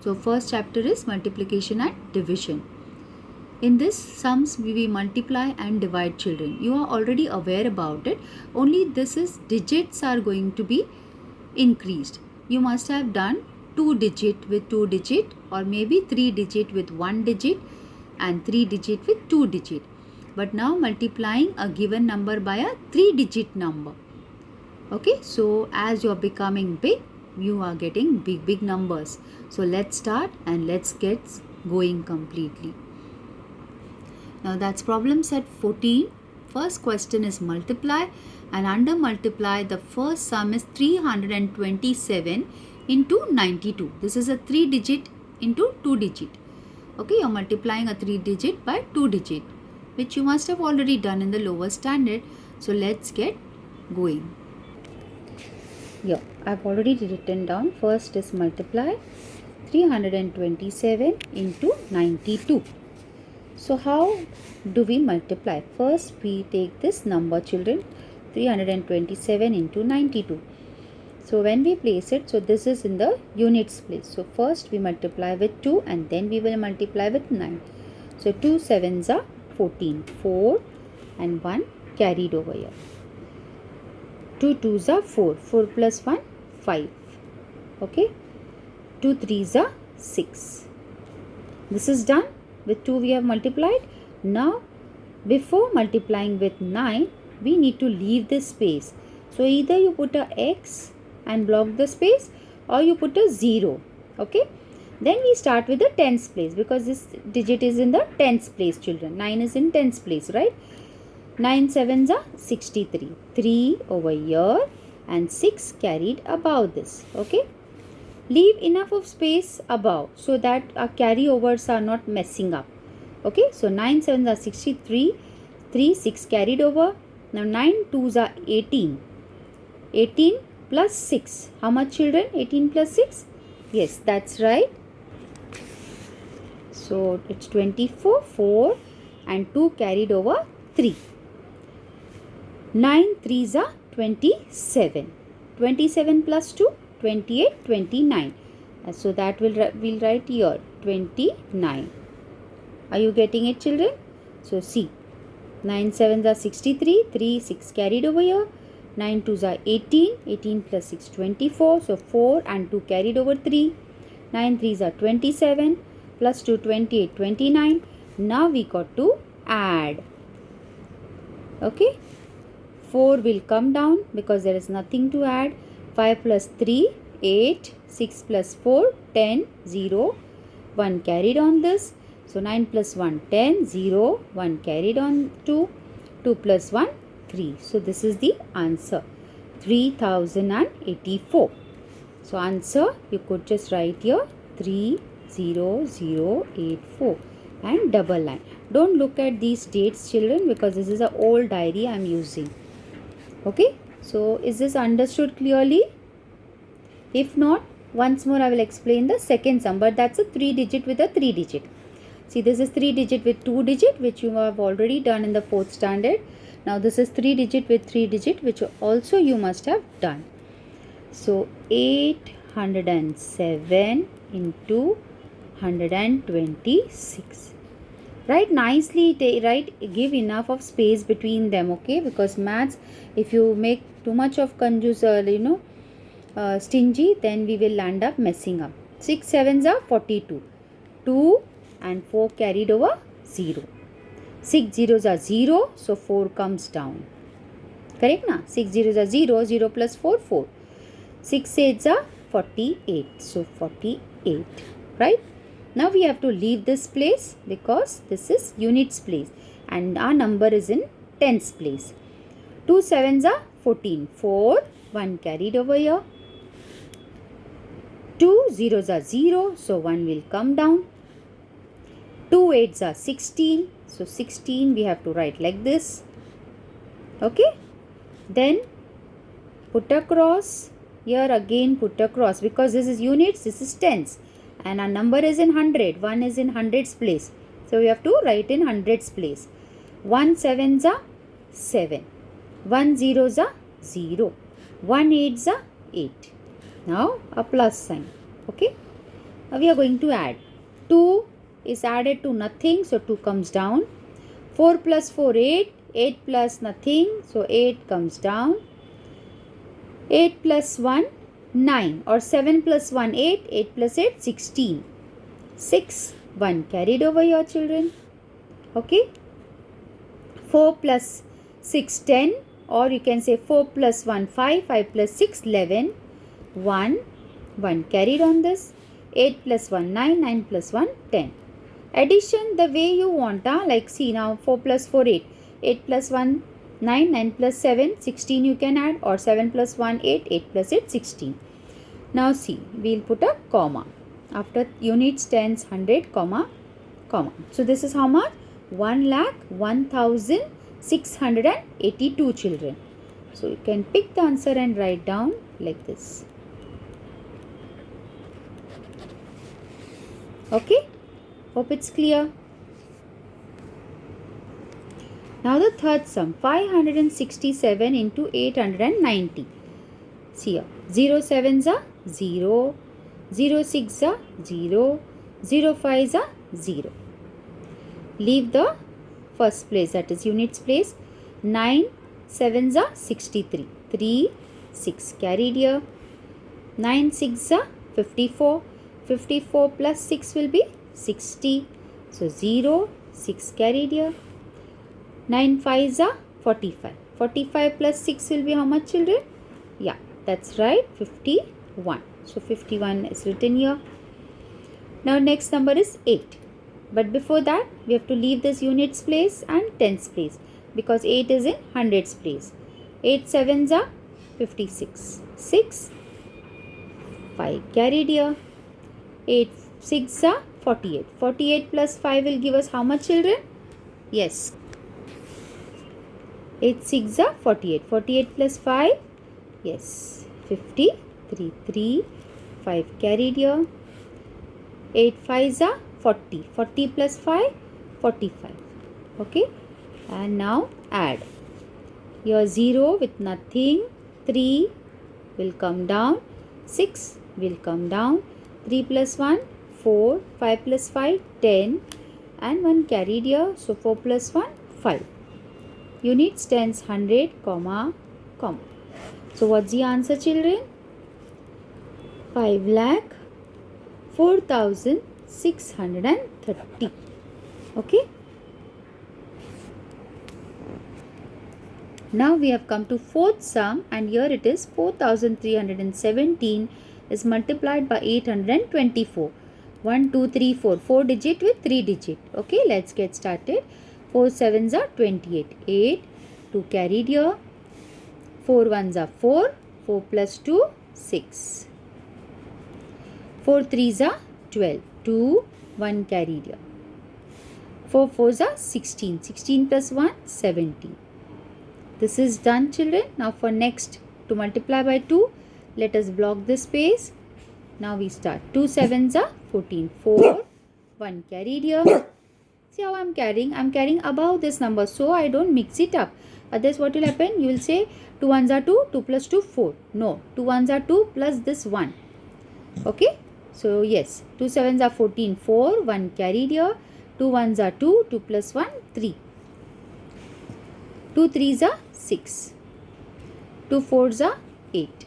So first chapter is multiplication and division. In this sums we multiply and divide children. You are already aware about it. Only this is digits are going to be increased. You must have done 2 digit with 2 digit, or maybe 3 digit with 1 digit and 3 digit with 2 digit. But now multiplying a given number by a 3 digit number. Okay, so as you are becoming big, you are getting big numbers. So let's start and let's get going completely. Now that's problem set 14. First question is multiply, and under multiply the first sum is 327 into 92. This is a 3 digit into 2 digit. Okay, you're multiplying a 3 digit by 2 digit, which you must have already done in the lower standard. So let's get going. Yeah, I've already written down. First is multiply 327 into 92. So how do we multiply? First we take this number, children, 327 into 92. So when we place it, so this is in the units place. So first we multiply with 2 and then we will multiply with 9. So 2 sevens are 14, 4 and 1 carried over here. 2 twos are 4, 4 plus 1, 5. Okay. 2 threes are 6. This is done. With 2 we have multiplied. Now before multiplying with 9, we need to leave this space. So either you put a X and block the space, or you put a 0. Okay. Then we start with the tens place, because this digit is in the tens place, children. 9 is in tens place, right? 9 sevens are 63. 3 over here and 6 carried above this. Okay. Leave enough of space above so that our carryovers are not messing up. Okay, so 9 sevens are 63, 3, 6 carried over. Now 9 twos are 18. 18 plus 6. How much, children? 18 plus 6? Yes, that's right. So it's 24, 4 and 2 carried over 3. 9 threes are 27. 27 plus 2? 28, 29. So that we'll write here 29. Are you getting it, children? So see, 9 sevens are 63, 3, 6 carried over here. 9 twos are 18, 18 plus 6, 24. So 4 and 2 carried over 3. 9 threes are 27, plus 2, 28, 29. Now we got to add. Okay. 4 will come down because there is nothing to add. 5 plus 3, 8, 6 plus 4, 10, 0, 1 carried on this. So 9 plus 1, 10, 0, 1 carried on 2, 2 plus 1, 3. So this is the answer, 3084. So answer you could just write here 30084 and double line. Don't look at these dates, children, because this is an old diary I am using. Okay. So is this understood clearly? If not, once more I will explain the second sum, but that's a 3 digit with a 3 digit. See, this is 3 digit with 2 digit, which you have already done in the 4th standard. Now this is 3 digit with 3 digit, which also you must have done. So 807 into 126. Write nicely, give enough of space between them, okay? Because maths, if you make too much of stingy, then we will end up messing up. 6 sevens are 42. 2 and 4 carried over 0. 6 zeros are 0, so 4 comes down. Correct na? 6 zeros are 0, 0 plus 4, 4. 6 eights are 48, so 48, right? Now we have to leave this place because this is units place and our number is in tens place. 2 sevens are 14, 4, 1 carried over here. 2 zeros are 0, so 1 will come down. 2 eights are 16, so 16 we have to write like this. Okay. Then put a cross. Here again put a cross because this is units, this is tens. And our number is in 100. 1 is in hundreds place. So we have to write in hundreds place. 1 sevens are 7. 1 zeros are 1 eights are 8. Now a plus sign. Okay. Now we are going to add. 2 is added to nothing, so 2 comes down. 4 plus 4, 8. 8 plus nothing, so 8 comes down. 8 plus 1, 9. Or 7 plus 1, 8. 8 plus 8, 16. 6, 1 carried over here, children. Okay. 4 plus 6, 10. Or you can say 4 plus 1, 5. 5 plus 6, 11. 1, 1 carried on this. 8 plus 1, 9. 9 plus 1, 10. Addition the way you want. Like see now 4 plus 4, 8. 8 plus 1, 9. 9 plus 7, 16 you can add. Or 7 plus 1, 8. 8 plus 8, 16. Now see, we will put a comma. After units, tens, 100, comma, comma. So this is how much? 1,01,682 children. So you can pick the answer and write down like this. Okay? Hope it's clear. Now the third sum, 567 into 890. See here, 0 sevens are 0, 0 6 are 0, 0 5 are 0. Leave the first place, that is units place. 9 sevens are 63, 3, 6 carried here. 9 6 are 54, 54 plus 6 will be 60, so 0, 6 carried here. 9 5s are 45, 45 plus 6 will be how much, children? Yeah, that's right, 51. So 51 is written here. Now next number is 8. But before that, we have to leave this units place and tens place, because 8 is in hundreds place. 8 sevens are 56, 6, 5 carried here. 8 6 are 48, 48 plus 5 will give us how much, children? Yes, 8 6 are 48, 48 plus 5, yes, 53, 3, 5 carried here. 8 5s are 40, 40 plus 5, 45. Okay, and now add. Here 0 with nothing, 3 will come down, 6 will come down, 3 plus 1, 4, 5 plus 5, 10, and 1 carried here, so 4 plus 1, 5. Units, tens, 100, comma, comma. So what's the answer, children? 5,04,630. Okay. Now we have come to fourth sum, and here it is 4,317 is multiplied by 824. 1, 2, 3, 4. 4 digit with 3 digit. Okay, let's get started. 4 sevens are 28. 8, 2 carried here. 4 ones are 4. 4 plus 2, 6. 4 threes are 12. 2, 1 carried here. 4 fours are 16. 16 plus 1, 17. This is done, children. Now for next, to multiply by 2, let us block this space. Now we start. 2 sevens are 14. 4, 1 carried here. See how I am carrying? I am carrying above this number, so I don't mix it up. Otherwise what will happen? You will say 2 ones are 2, 2 plus 2, 4. No, 2 ones are 2 plus this 1. Okay. So yes, 2 sevens are 14, 4, 1 carried here. 2 ones are 2, 2 plus 1, 3. 2 threes are 6. 2 fours are 8.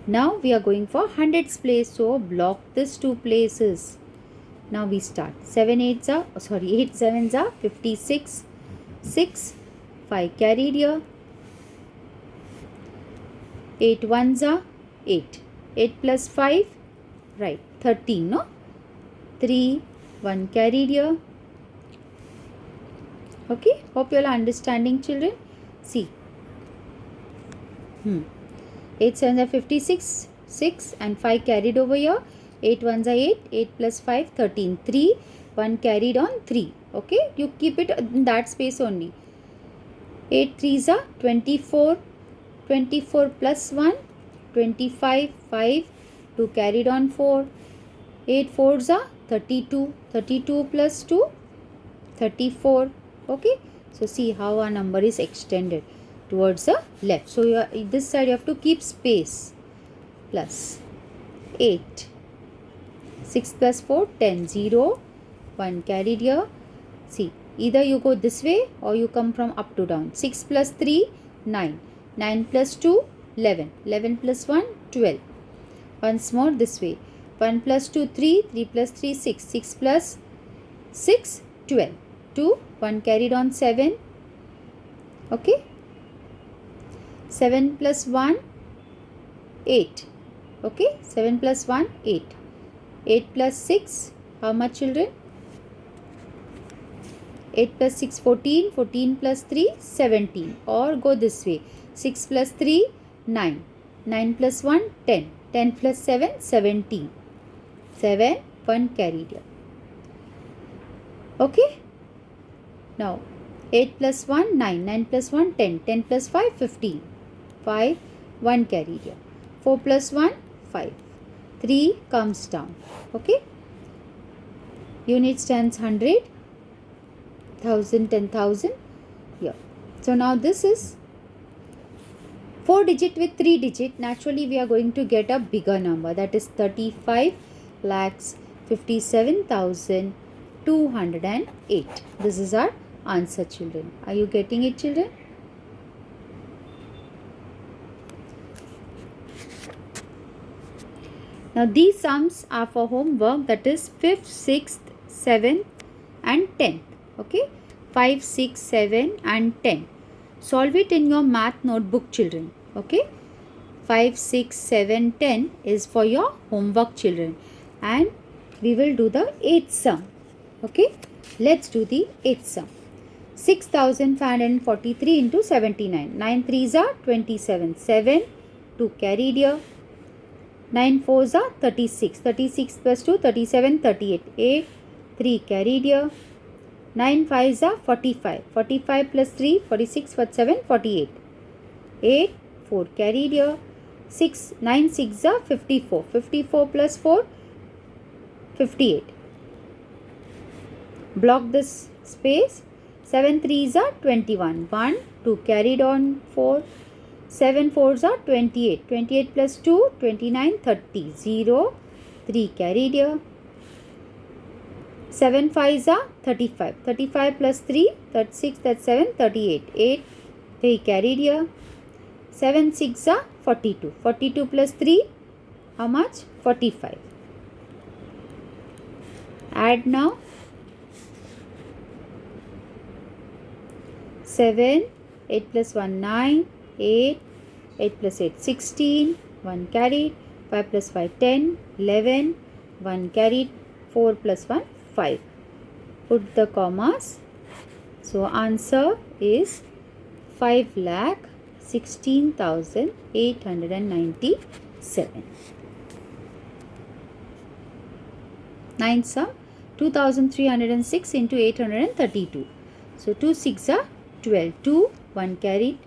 Now we are going for hundreds place, so block this 2 places. Now we start. 8 sevens are 56. 6, 5 carried here. 8 ones are 8. 8 plus 5, right, 13, no? 3, 1 carried here. Okay, hope you all are understanding, children. See. 8 sevens are 56, 6 and 5 carried over here. 8 ones are 8, 8 plus 5, 13, 3, 1 carried on 3. Okay, you keep it in that space only. 8 threes are 24, 24 plus 1, 25, 5, 2 carried on 4. 8 fours are 32, 32 plus 2, 34. Okay, so see how our number is extended towards the left. So this side you have to keep space. Plus 8, 6 plus 4, 10. 0, 1 carried here. See, either you go this way or you come from up to down. 6 plus 3, 9. 9 plus 2, 11. 11 plus 1, 12. Once more this way. 1 plus 2, 3. 3 plus 3, 6. 6 plus 6, 12. 2, 1 carried on 7. Okay. 7 plus 1, 8. Okay. 7 plus 1, 8. 8 plus 6, how much children? 8 plus 6, 14. 14 plus 3, 17. Or go this way. 6 plus 3, 9. 9 plus 1, 10. 10 plus 7, 17. 7, 1 carried here. Okay. Now, 8 plus 1, 9. 9 plus 1, 10. 10 plus 5, 15. 5, 1 carried here. 4 plus 1, 5. 3 comes down. Okay. Unit stands 100, 1000, 10,000 here. So now this is 4 digit with 3 digit. Naturally we are going to get a bigger number, that is 35,57,208. This is our answer, children. Are you getting it, children? Now these sums are for homework, that is 5th, 6th, 7th and 10th. Okay, 5, 6, 7 and 10. Solve it in your math notebook, children. Okay, 5, 6, 7, 10 is for your homework, children. And we will do the 8th sum. Okay, let's do the 8th sum. 6,543 into 79. 9 3s are 27. 7, 2 carried here. 9 4s are 36. 36 plus 2, 37, 38. 8, 3 carried here. 9 5s are 45. 45 plus 3, 46 plus 7, 48. 8, 4 carried here. 6, 9 6 are 54. 54 plus 4, 58. Block this space. 7 3s are 21. 1, 2 carried on 4. 7 4s are 28. 28 plus 2, 29, 30. 0, 3 carried here. 7 5s are 35. 35 plus 3, 36, that's 7, 38. 8, 3 carried here. 7 6 are 42. 42 plus 3, how much? 45. Add now. 7, 8 plus 1, 9, 8, 8 plus 8, 16, 1 carried, 5 plus 5, 10, 11, 1 carried, 4 plus 1, 5. Put the commas. So answer is 5,16,897. 9th sum, 2,306 into 832. So 2 6 are 12. 2, 1 carried.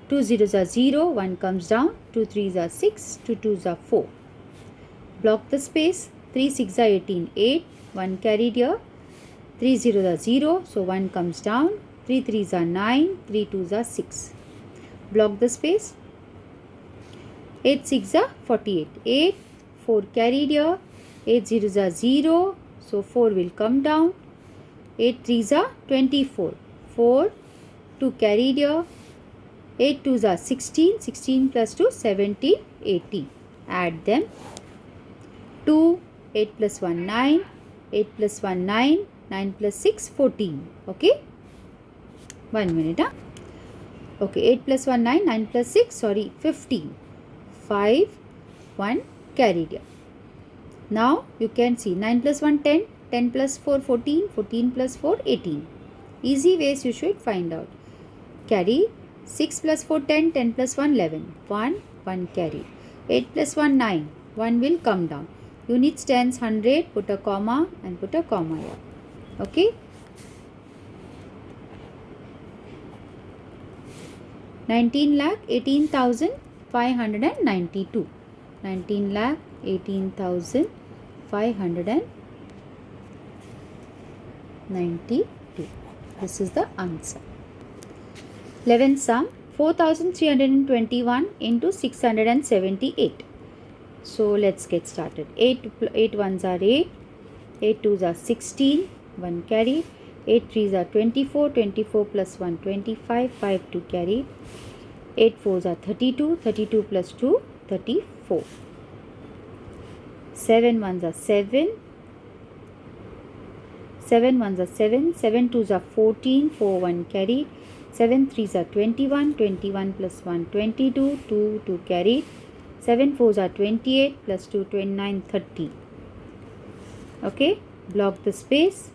2 zeros are 0, 1 comes down. 2 3s are 6, 2 2s are 4. Block the space. 3 6 are 18. 8, 1 carried here. 3 zeros are 0, so 1 comes down. 3 3s are 9, 3 2s are 6. Block the space. 8 6 are 48. 8, 4 carried here. 8 zeros are 0, so 4 will come down. 8 3s are 24. 4, 2 carried here. 8 2s are 16. 16 plus 2, 17, 18. Add them. 2, 8 plus 1, 9. 8 plus 1, 9. 9 plus 6, 14. Okay. 1 minute. Okay. 8 plus 1, 9. 9 plus 6, sorry, 15. 5, 1 carried here. Now you can see 9 plus 1, 10. 10 plus 4, 14. 14 plus 4, 18. Easy ways you should find out. Carry. 6 plus 4, 10. 10 plus 1, 11. 1, 1 carry. 8 plus 1, 9. 1 will come down. Unit stands 100. Put a comma and put a comma here. Okay. 19,18,592. 19,18,592. This is the answer. 11th sum, 4,321 into 678. So let's get started. 8 ones are 8, 8 twos are 16, 1 carried, 8 threes are 24, 24 plus 1 25, 5 2 carried, 8 fours are 32, 32 plus 2 34, 7 ones are 7, 7 ones are 7, 7 twos are 14, 4 1 carried, 7 threes are 21, 21 plus 1 22, 2 2 carried, 7 fours are 28 plus 2 29, 30. Okay, block the space.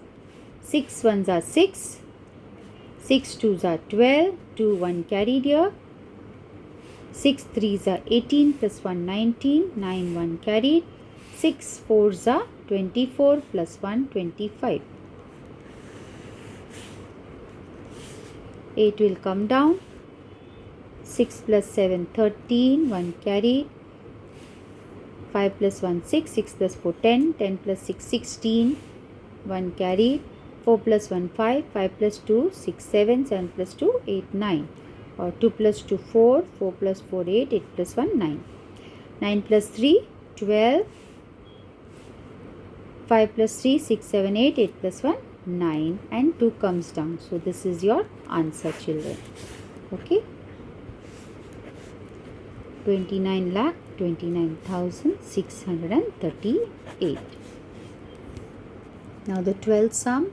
6 ones are 6, 6 twos are 12, 2 1 carried here, 6 threes are 18 plus 1 19, 9 1 carried, 6 fours are 24 plus 1 25. 8 will come down, 6 plus 7 13, 1 carried, 5 plus 1 6, 6 plus 4 10, 10 plus 6 16, 1 carried, 4 plus 1 5, 5 plus 2 6 7, 7 plus 2 8 9, or 2 plus 2 4, 4 plus 4 8, 8 plus 1 9, 9 plus 3 12, 5 plus 3 6 7 8, 8 plus 1 9, and 2 comes down. So this is your answer, children. Okay, 29,29,638. Now the 12th sum,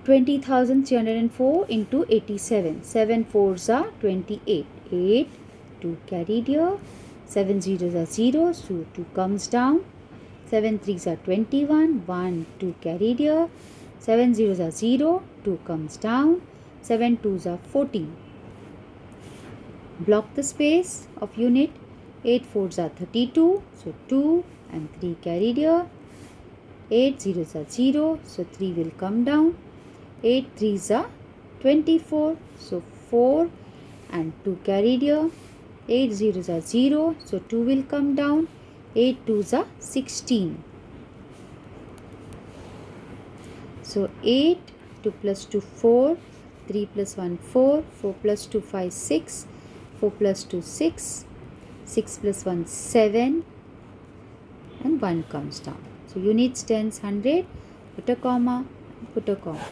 20,304 into 87. 7 fours are 28. 8, 2 carried here. 7 zeros are 0, so 2 comes down. 7 threes are 21. 1, 2 carried here. 7 zeros are 0, 2 comes down. 7 twos are 14. Block the space of unit. 8 fours are 32, so 2 and 3 carried here. 8 zeros are 0, so 3 will come down. 8 threes are 24, so 4 and 2 carried here. 8 zeros are 0, so 2 will come down. 8 twos are 16. So 8, 2 plus 2 4, 3 plus 1 4, 4 plus 2 5 6, 4 plus 2 6, 6 plus 1 7, and 1 comes down. So units tens 100, put a comma, put a comma.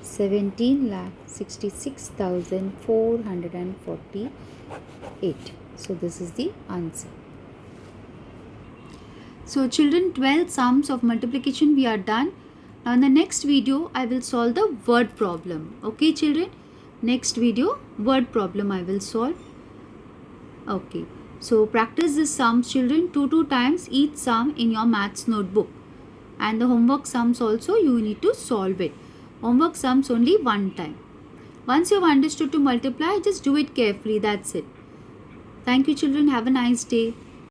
17,66,448. So this is the answer. So children, 12 sums of multiplication we are done. Now in the next video I will solve the word problem. Okay children, next video word problem I will solve. Okay, so practice this sums children 2 times each sum in your maths notebook, and the homework sums also you need to solve it. Homework sums only one time. Once you have understood to multiply, just do it carefully. That's it. Thank you children. Have a nice day.